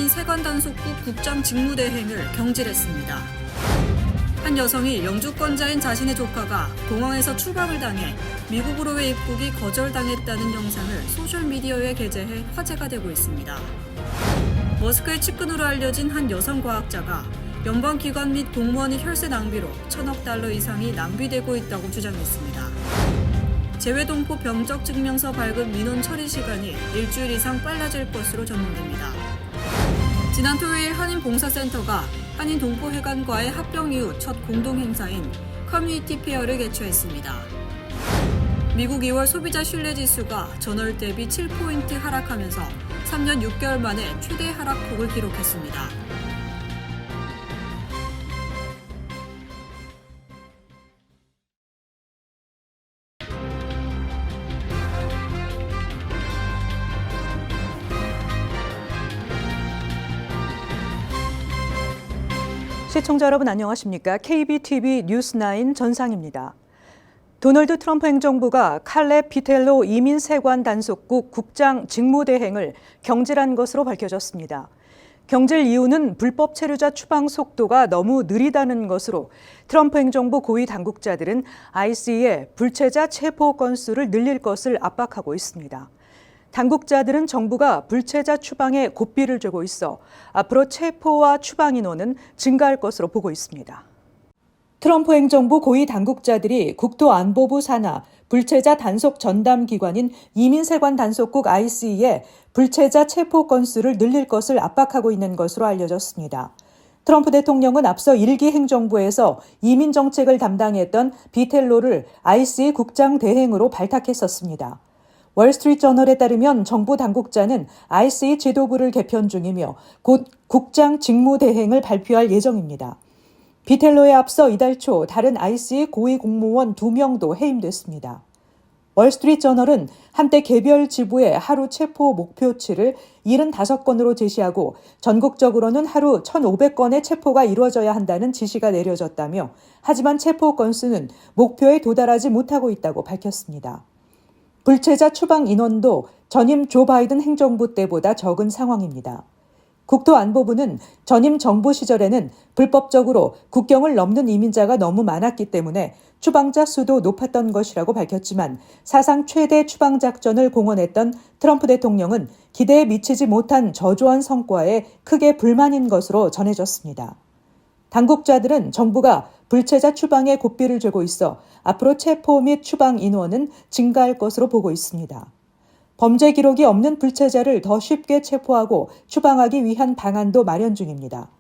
공항인 세관단속국 국장 직무대행을 경질했습니다. 한 여성이 영주권자인 자신의 조카가 공항에서 추방을 당해 미국으로의 입국이 거절당했다는 영상을 소셜미디어에 게재해 화제가 되고 있습니다. 머스크의 측근으로 알려진 한 여성 과학자가 연방기관 및 공무원의 혈세 낭비로 $1,000억 이상이 낭비되고 있다고 주장했습니다. 재외동포 병적 증명서 발급 민원 처리 시간이 일주일 이상 빨라질 것으로 전망됩니다. 지난 토요일 한인봉사센터가 한인동포회관과의 합병 이후 첫 공동행사인 커뮤니티 페어를 개최했습니다. 미국 2월 소비자 신뢰지수가 전월 대비 7포인트 하락하면서 3년 6개월 만에 최대 하락폭을 기록했습니다. 시청자 여러분 안녕하십니까? KBTV 뉴스9 전상입니다. 도널드 트럼프 행정부가 칼렙 비텔로 이민세관 단속국 국장 직무대행을 경질한 것으로 밝혀졌습니다. 경질 이유는 불법 체류자 추방 속도가 너무 느리다는 것으로 트럼프 행정부 고위 당국자들은 ICE의 불체자 체포 건수를 늘릴 것을 압박하고 있습니다. 당국자들은 정부가 불체자 추방에 고삐를 쥐고 있어 앞으로 체포와 추방 인원은 증가할 것으로 보고 있습니다. 트럼프 행정부 고위 당국자들이 국토안보부 산하 불체자 단속 전담 기관인 이민세관 단속국 ICE에 불체자 체포 건수를 늘릴 것을 압박하고 있는 것으로 알려졌습니다. 트럼프 대통령은 앞서 1기 행정부에서 이민 정책을 담당했던 비텔로를 ICE 국장 대행으로 발탁했었습니다. 월스트리트저널에 따르면 정부 당국자는 ICE 지도부를 개편 중이며 곧 국장 직무대행을 발표할 예정입니다. 비텔로에 앞서 이달 초 다른 ICE 고위 공무원 2명도 해임됐습니다. 월스트리트저널은 한때 개별 지부의 하루 체포 목표치를 75건으로 제시하고 전국적으로는 하루 1,500건의 체포가 이루어져야 한다는 지시가 내려졌다며 하지만 체포 건수는 목표에 도달하지 못하고 있다고 밝혔습니다. 불체자 추방 인원도 전임 조 바이든 행정부 때보다 적은 상황입니다. 국토안보부는 전임 정부 시절에는 불법적으로 국경을 넘는 이민자가 너무 많았기 때문에 추방자 수도 높았던 것이라고 밝혔지만 사상 최대 추방 작전을 공언했던 트럼프 대통령은 기대에 미치지 못한 저조한 성과에 크게 불만인 것으로 전해졌습니다. 당국자들은 정부가 불체자 추방에 고삐를 쥐고 있어 앞으로 체포 및 추방 인원은 증가할 것으로 보고 있습니다. 범죄 기록이 없는 불체자를 더 쉽게 체포하고 추방하기 위한 방안도 마련 중입니다.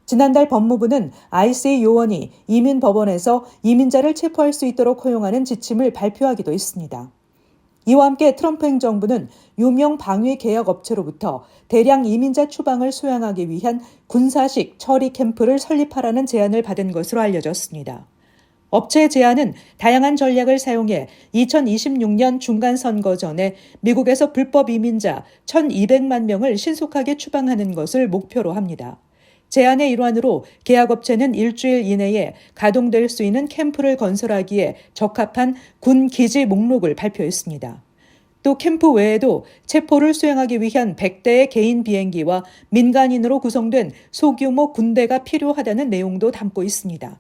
지난달 법무부는 ICE 요원이 이민법원에서 이민자를 체포할 수 있도록 허용하는 지침을 발표하기도 했습니다. 이와 함께 트럼프 행정부는 유명 방위 계약 업체로부터 대량 이민자 추방을 수행하기 위한 군사식 처리 캠프를 설립하라는 제안을 받은 것으로 알려졌습니다. 업체의 제안은 다양한 전략을 사용해 2026년 중간선거 전에 미국에서 불법 이민자 1,200만 명을 신속하게 추방하는 것을 목표로 합니다. 제안의 일환으로 계약업체는 일주일 이내에 가동될 수 있는 캠프를 건설하기에 적합한 군 기지 목록을 발표했습니다. 또 캠프 외에도 체포를 수행하기 위한 100대의 개인 비행기와 민간인으로 구성된 소규모 군대가 필요하다는 내용도 담고 있습니다.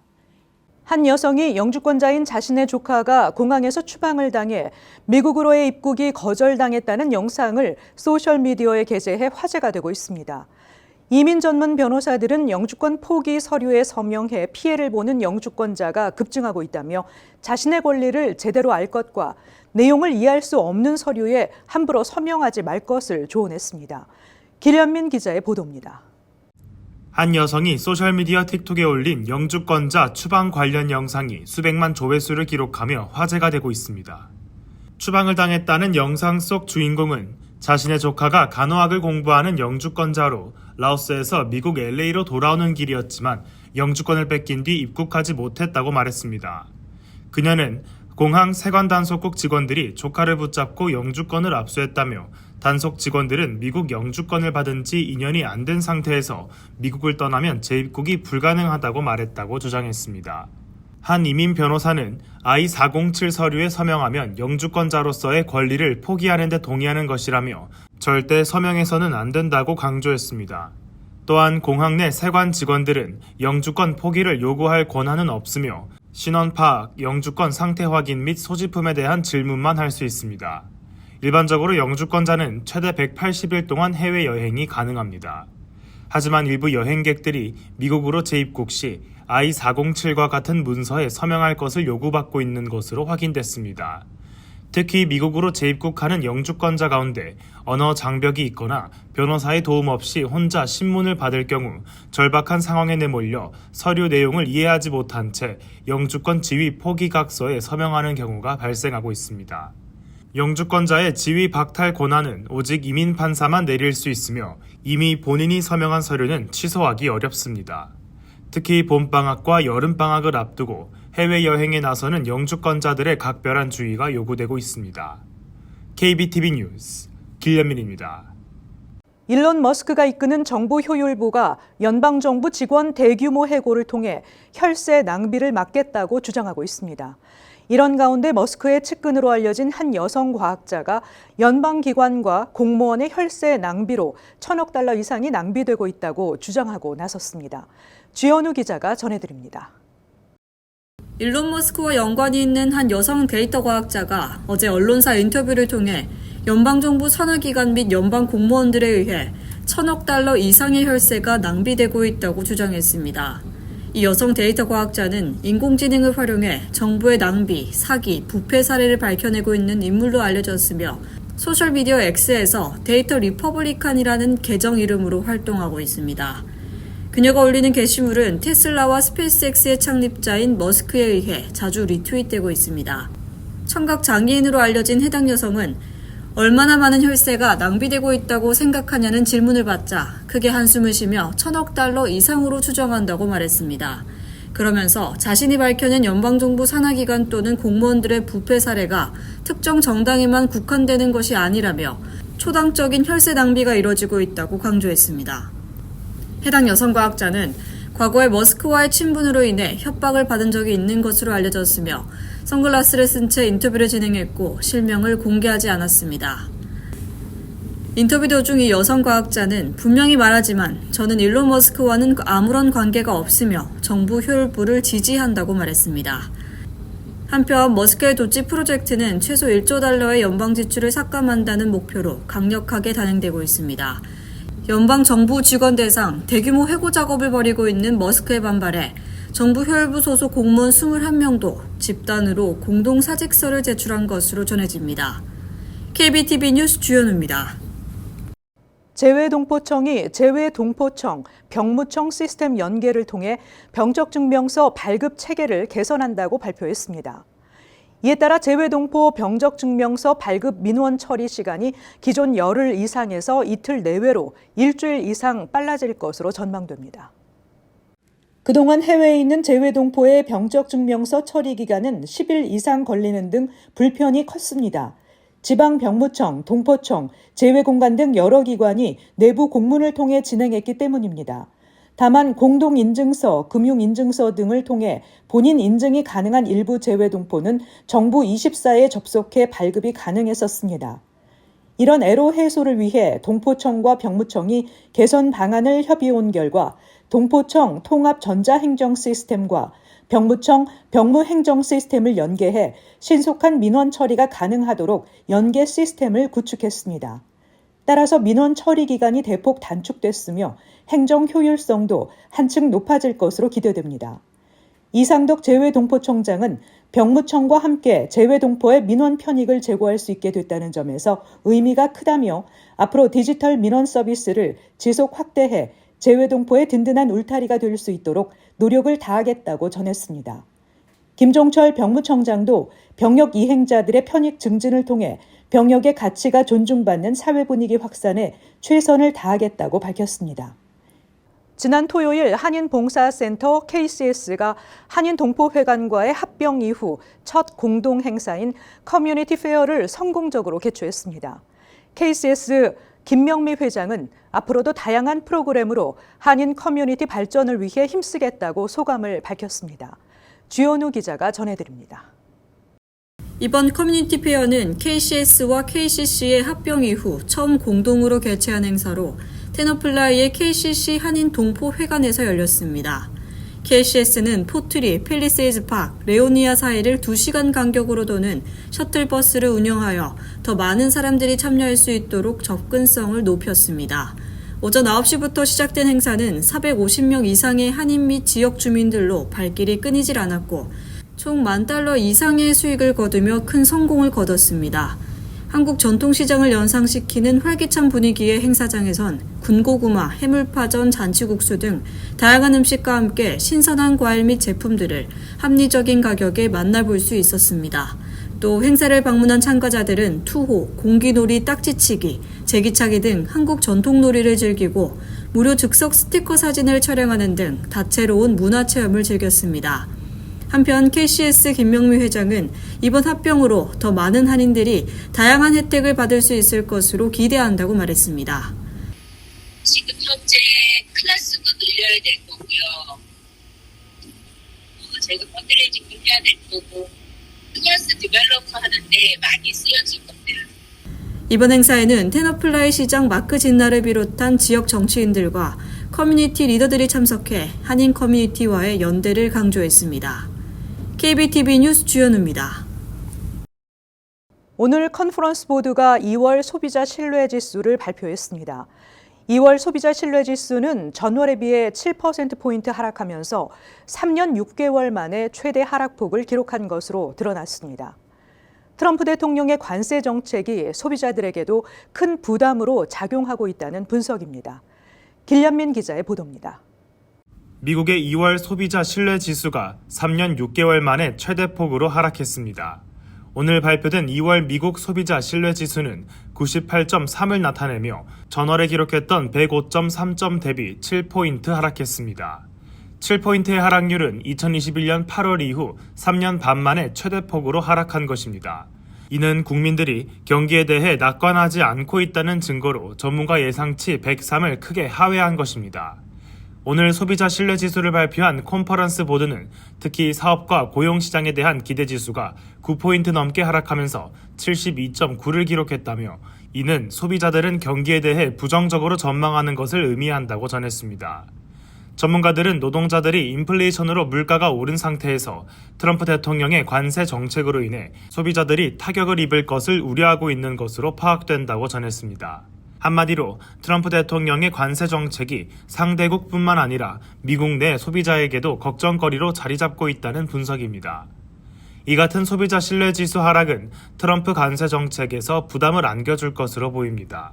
한 여성이 영주권자인 자신의 조카가 공항에서 추방을 당해 미국으로의 입국이 거절당했다는 영상을 소셜미디어에 게재해 화제가 되고 있습니다. 이민 전문 변호사들은 영주권 포기 서류에 서명해 피해를 보는 영주권자가 급증하고 있다며 자신의 권리를 제대로 알 것과 내용을 이해할 수 없는 서류에 함부로 서명하지 말 것을 조언했습니다. 길현민 기자의 보도입니다. 한 여성이 소셜미디어 틱톡에 올린 영주권자 추방 관련 영상이 수백만 조회수를 기록하며 화제가 되고 있습니다. 추방을 당했다는 영상 속 주인공은 자신의 조카가 간호학을 공부하는 영주권자로 라오스에서 미국 LA로 돌아오는 길이었지만 영주권을 뺏긴 뒤 입국하지 못했다고 말했습니다. 그녀는 공항 세관단속국 직원들이 조카를 붙잡고 영주권을 압수했다며 단속 직원들은 미국 영주권을 받은 지 2년이 안 된 상태에서 미국을 떠나면 재입국이 불가능하다고 말했다고 주장했습니다. 한 이민 변호사는 I-407 서류에 서명하면 영주권자로서의 권리를 포기하는 데 동의하는 것이라며 절대 서명해서는 안 된다고 강조했습니다. 또한 공항 내 세관 직원들은 영주권 포기를 요구할 권한은 없으며 신원 파악, 영주권 상태 확인 및 소지품에 대한 질문만 할 수 있습니다. 일반적으로 영주권자는 최대 180일 동안 해외여행이 가능합니다. 하지만 일부 여행객들이 미국으로 재입국 시 I-407과 같은 문서에 서명할 것을 요구받고 있는 것으로 확인됐습니다. 특히 미국으로 재입국하는 영주권자 가운데 언어 장벽이 있거나 변호사의 도움 없이 혼자 신문을 받을 경우 절박한 상황에 내몰려 서류 내용을 이해하지 못한 채 영주권 지위 포기각서에 서명하는 경우가 발생하고 있습니다. 영주권자의 지위 박탈 권한은 오직 이민 판사만 내릴 수 있으며 이미 본인이 서명한 서류는 취소하기 어렵습니다. 특히 봄방학과 여름방학을 앞두고 해외여행에 나서는 영주권자들의 각별한 주의가 요구되고 있습니다. KBTV 뉴스 길련민입니다. 일론 머스크가 이끄는 정부 효율부가 연방정부 직원 대규모 해고를 통해 혈세 낭비를 막겠다고 주장하고 있습니다. 이런 가운데 머스크의 측근으로 알려진 한 여성 과학자가 연방기관과 공무원의 혈세 낭비로 $1,000억 이상이 낭비되고 있다고 주장하고 나섰습니다. 주현우 기자가 전해드립니다. 일론 머스크와 연관이 있는 한 여성 데이터 과학자가 어제 언론사 인터뷰를 통해 연방정부 산하기관 및 연방 공무원들에 의해 $1,000억 이상의 혈세가 낭비되고 있다고 주장했습니다. 이 여성 데이터 과학자는 인공지능을 활용해 정부의 낭비, 사기, 부패 사례를 밝혀내고 있는 인물로 알려졌으며 소셜미디어 X에서 데이터 리퍼블리칸이라는 계정 이름으로 활동하고 있습니다. 그녀가 올리는 게시물은 테슬라와 스페이스X의 창립자인 머스크에 의해 자주 리트윗되고 있습니다. 청각 장애인으로 알려진 해당 여성은 얼마나 많은 혈세가 낭비되고 있다고 생각하냐는 질문을 받자 크게 한숨을 쉬며 $1,000억 이상으로 추정한다고 말했습니다. 그러면서 자신이 밝혀낸 연방정부 산하기관 또는 공무원들의 부패 사례가 특정 정당에만 국한되는 것이 아니라며 초당적인 혈세 낭비가 이뤄지고 있다고 강조했습니다. 해당 여성 과학자는 과거에 머스크와의 친분으로 인해 협박을 받은 적이 있는 것으로 알려졌으며 선글라스를 쓴 채 인터뷰를 진행했고 실명을 공개하지 않았습니다. 인터뷰 도중 이 여성 과학자는 분명히 말하지만 저는 일론 머스크와는 아무런 관계가 없으며 정부 효율부를 지지한다고 말했습니다. 한편 머스크의 도치 프로젝트는 최소 $1조 연방 지출을 삭감한다는 목표로 강력하게 단행되고 있습니다. 연방 정부 직원 대상 대규모 해고 작업을 벌이고 있는 머스크의 반발에 정부 효율부 소속 공무원 21명도 집단으로 공동 사직서를 제출한 것으로 전해집니다. KBTV 뉴스 주현우입니다. 재외동포청이 재외동포청, 병무청 시스템 연계를 통해 병적증명서 발급 체계를 개선한다고 발표했습니다. 이에 따라 재외동포 병적증명서 발급 민원 처리 시간이 기존 열흘 이상에서 이틀 내외로 일주일 이상 빨라질 것으로 전망됩니다. 그동안 해외에 있는 재외동포의 병적증명서 처리 기간은 10일 이상 걸리는 등 불편이 컸습니다. 지방병무청, 동포청, 재외공간 등 여러 기관이 내부 공문을 통해 진행했기 때문입니다. 다만 공동인증서, 금융인증서 등을 통해 본인 인증이 가능한 일부 재외동포는 정부 24에 접속해 발급이 가능했었습니다. 이런 애로 해소를 위해 동포청과 병무청이 개선 방안을 협의해온 결과 동포청 통합전자행정 시스템과 병무청 병무행정 시스템을 연계해 신속한 민원 처리가 가능하도록 연계 시스템을 구축했습니다. 따라서 민원 처리 기간이 대폭 단축됐으며 행정 효율성도 한층 높아질 것으로 기대됩니다. 이상덕 재외동포청장은 병무청과 함께 재외동포의 민원 편익을 제고할 수 있게 됐다는 점에서 의미가 크다며 앞으로 디지털 민원 서비스를 지속 확대해 재외동포의 든든한 울타리가 될 수 있도록 노력을 다하겠다고 전했습니다. 김종철 병무청장도 병역 이행자들의 편익 증진을 통해 병역의 가치가 존중받는 사회 분위기 확산에 최선을 다하겠다고 밝혔습니다. 지난 토요일 한인봉사센터 KCS가 한인동포회관과의 합병 이후 첫 공동 행사인 커뮤니티 페어를 성공적으로 개최했습니다. KCS 김명미 회장은 앞으로도 다양한 프로그램으로 한인 커뮤니티 발전을 위해 힘쓰겠다고 소감을 밝혔습니다. 주현우 기자가 전해드립니다. 이번 커뮤니티 페어는 KCS와 KCC의 합병 이후 처음 공동으로 개최한 행사로 테너플라이의 KCC 한인 동포 회관에서 열렸습니다. KCS는 포트리, 팰리세이즈 파크, 레오니아 사이를 2시간 간격으로 도는 셔틀버스를 운영하여 더 많은 사람들이 참여할 수 있도록 접근성을 높였습니다. 오전 9시부터 시작된 행사는 450명 이상의 한인 및 지역 주민들로 발길이 끊이질 않았고 총 $10,000 이상의 수익을 거두며 큰 성공을 거뒀습니다. 한국 전통시장을 연상시키는 활기찬 분위기의 행사장에선 군고구마, 해물파전, 잔치국수 등 다양한 음식과 함께 신선한 과일 및 제품들을 합리적인 가격에 만나볼 수 있었습니다. 또 행사를 방문한 참가자들은 투호, 공기놀이, 딱지치기, 제기차기 등 한국 전통놀이를 즐기고 무료 즉석 스티커 사진을 촬영하는 등 다채로운 문화체험을 즐겼습니다. 한편 KCS 김명미 회장은 이번 합병으로 더 많은 한인들이 다양한 혜택을 받을 수 있을 것으로 기대한다고 말했습니다. 지금 현재 클래스도 늘려야 될 거고요. 제가 펀드레이징도 해야 될 거고 클래스 디벨롭터 하는데 많이 쓰여질 겁니다. 이번 행사에는 테너플라이 시장 마크 진나를 비롯한 지역 정치인들과 커뮤니티 리더들이 참석해 한인 커뮤니티와의 연대를 강조했습니다. KBTV 뉴스 주연우입니다. 오늘 컨퍼런스 보드가 2월 소비자 신뢰지수를 발표했습니다. 2월 소비자 신뢰지수는 전월에 비해 7%포인트 하락하면서 3년 6개월 만에 최대 하락폭을 기록한 것으로 드러났습니다. 트럼프 대통령의 관세 정책이 소비자들에게도 큰 부담으로 작용하고 있다는 분석입니다. 길련민 기자의 보도입니다. 미국의 2월 소비자 신뢰 지수가 3년 6개월 만에 최대폭으로 하락했습니다. 오늘 발표된 2월 미국 소비자 신뢰 지수는 98.3을 나타내며 전월에 기록했던 105.3점 대비 7포인트 하락했습니다. 7포인트의 하락률은 2021년 8월 이후 3년 반 만에 최대폭으로 하락한 것입니다. 이는 국민들이 경기에 대해 낙관하지 않고 있다는 증거로 전문가 예상치 103을 크게 하회한 것입니다. 오늘 소비자 신뢰지수를 발표한 컨퍼런스 보드는 특히 사업과 고용시장에 대한 기대지수가 9포인트 넘게 하락하면서 72.9를 기록했다며 이는 소비자들은 경기에 대해 부정적으로 전망하는 것을 의미한다고 전했습니다. 전문가들은 노동자들이 인플레이션으로 물가가 오른 상태에서 트럼프 대통령의 관세 정책으로 인해 소비자들이 타격을 입을 것을 우려하고 있는 것으로 파악된다고 전했습니다. 한마디로 트럼프 대통령의 관세 정책이 상대국뿐만 아니라 미국 내 소비자에게도 걱정거리로 자리 잡고 있다는 분석입니다. 이 같은 소비자 신뢰지수 하락은 트럼프 관세 정책에서 부담을 안겨줄 것으로 보입니다.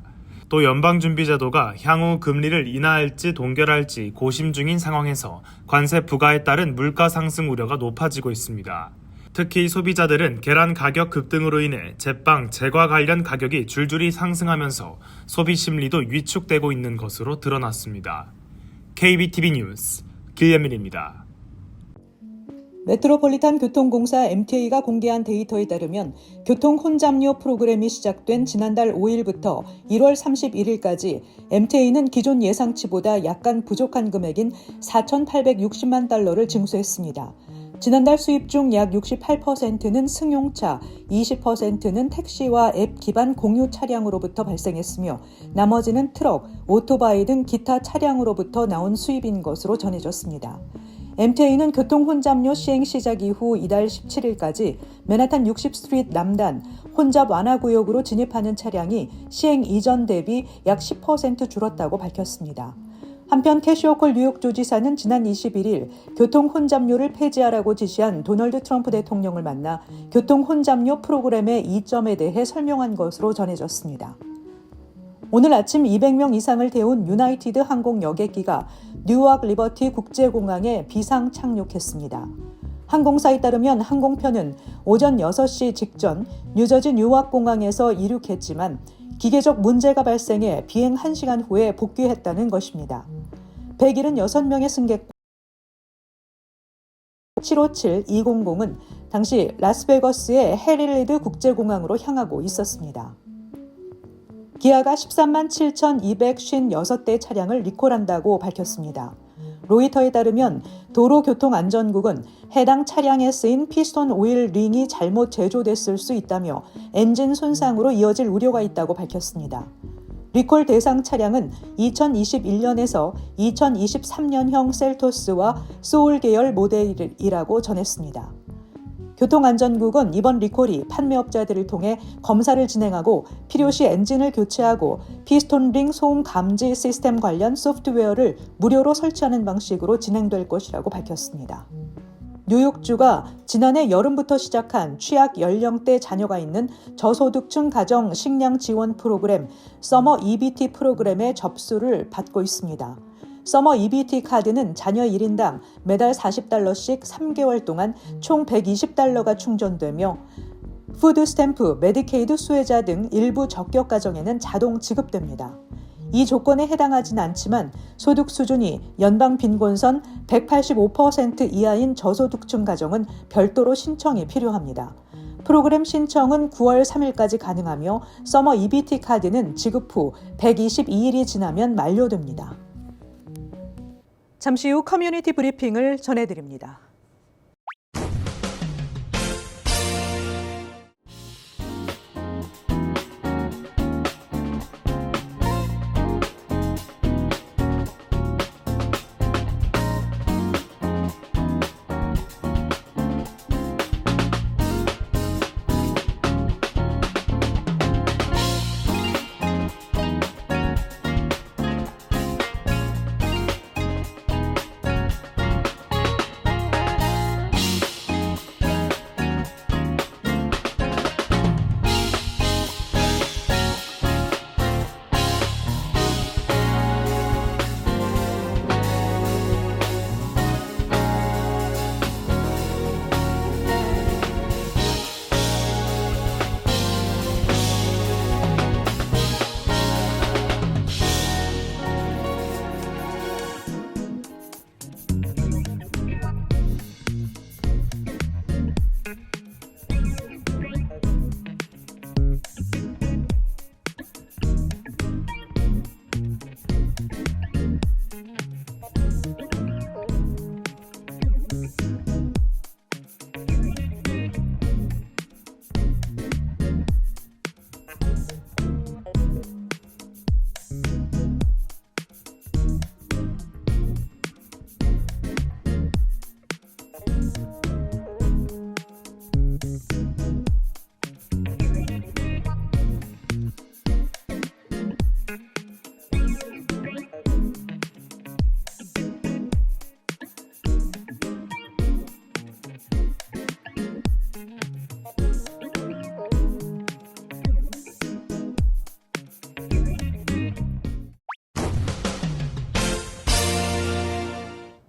또 연방준비제도가 향후 금리를 인하할지 동결할지 고심 중인 상황에서 관세 부과에 따른 물가 상승 우려가 높아지고 있습니다. 특히 소비자들은 계란 가격 급등으로 인해 제빵, 제과 관련 가격이 줄줄이 상승하면서 소비 심리도 위축되고 있는 것으로 드러났습니다. KBTV 뉴스 길련민입니다. 메트로폴리탄 교통공사 MTA가 공개한 데이터에 따르면 교통 혼잡료 프로그램이 시작된 지난달 5일부터 1월 31일까지 MTA는 기존 예상치보다 약간 부족한 금액인 4,860만 달러를 징수했습니다. 지난달 수입 중 약 68%는 승용차, 20%는 택시와 앱 기반 공유 차량으로부터 발생했으며 나머지는 트럭, 오토바이 등 기타 차량으로부터 나온 수입인 것으로 전해졌습니다. MTA는 교통 혼잡료 시행 시작 이후 이달 17일까지 맨하탄 60스트리트 남단 혼잡 완화 구역으로 진입하는 차량이 시행 이전 대비 약 10% 줄었다고 밝혔습니다. 한편 캐시 호컬 뉴욕주지사는 지난 21일 교통 혼잡료를 폐지하라고 지시한 도널드 트럼프 대통령을 만나 교통 혼잡료 프로그램의 이점에 대해 설명한 것으로 전해졌습니다. 오늘 아침 200명 이상을 태운 유나이티드 항공 여객기가 뉴아크 리버티 국제공항에 비상 착륙했습니다. 항공사에 따르면 항공편은 오전 6시 직전 뉴저지 뉴아크 공항에서 이륙했지만 기계적 문제가 발생해 비행 1시간 후에 복귀했다는 것입니다. 176명의 승객 757-200은 당시 라스베거스의 해릴리드 국제공항으로 향하고 있었습니다. 기아가 13만 7,256대 차량을 리콜한다고 밝혔습니다. 로이터에 따르면 도로교통안전국은 해당 차량에 쓰인 피스톤 오일 링이 잘못 제조됐을 수 있다며 엔진 손상으로 이어질 우려가 있다고 밝혔습니다. 리콜 대상 차량은 2021년에서 2023년형 셀토스와 소울 계열 모델이라고 전했습니다. 교통안전국은 이번 리콜이 판매업자들을 통해 검사를 진행하고 필요시 엔진을 교체하고 피스톤링 소음 감지 시스템 관련 소프트웨어를 무료로 설치하는 방식으로 진행될 것이라고 밝혔습니다. 뉴욕주가 지난해 여름부터 시작한 취약 연령대 자녀가 있는 저소득층 가정 식량 지원 프로그램 서머 EBT 프로그램의 접수를 받고 있습니다. 서머 EBT 카드는 자녀 1인당 매달 $40씩 3개월 동안 총 $120가 충전되며 푸드 스탬프, 메디케이드 수혜자 등 일부 적격 가정에는 자동 지급됩니다. 이 조건에 해당하진 않지만 소득 수준이 연방 빈곤선 185% 이하인 저소득층 가정은 별도로 신청이 필요합니다. 프로그램 신청은 9월 3일까지 가능하며 서머 EBT 카드는 지급 후 122일이 지나면 만료됩니다. 잠시 후 커뮤니티 브리핑을 전해드립니다.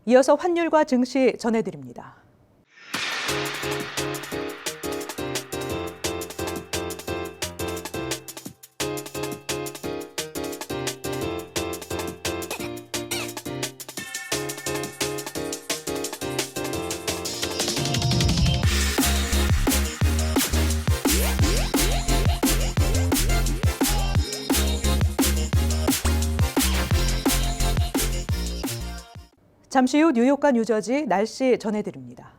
이어서 환율과 증시 전해드립니다. 잠시 후 뉴욕과 뉴저지 날씨 전해드립니다.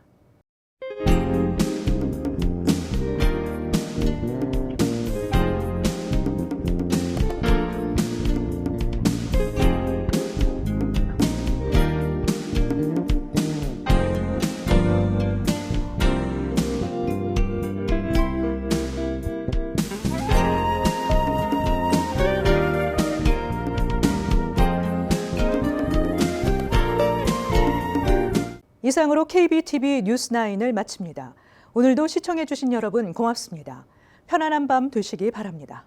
이상으로 KBTV 뉴스9을 마칩니다. 오늘도 시청해주신 여러분 고맙습니다. 편안한 밤 되시기 바랍니다.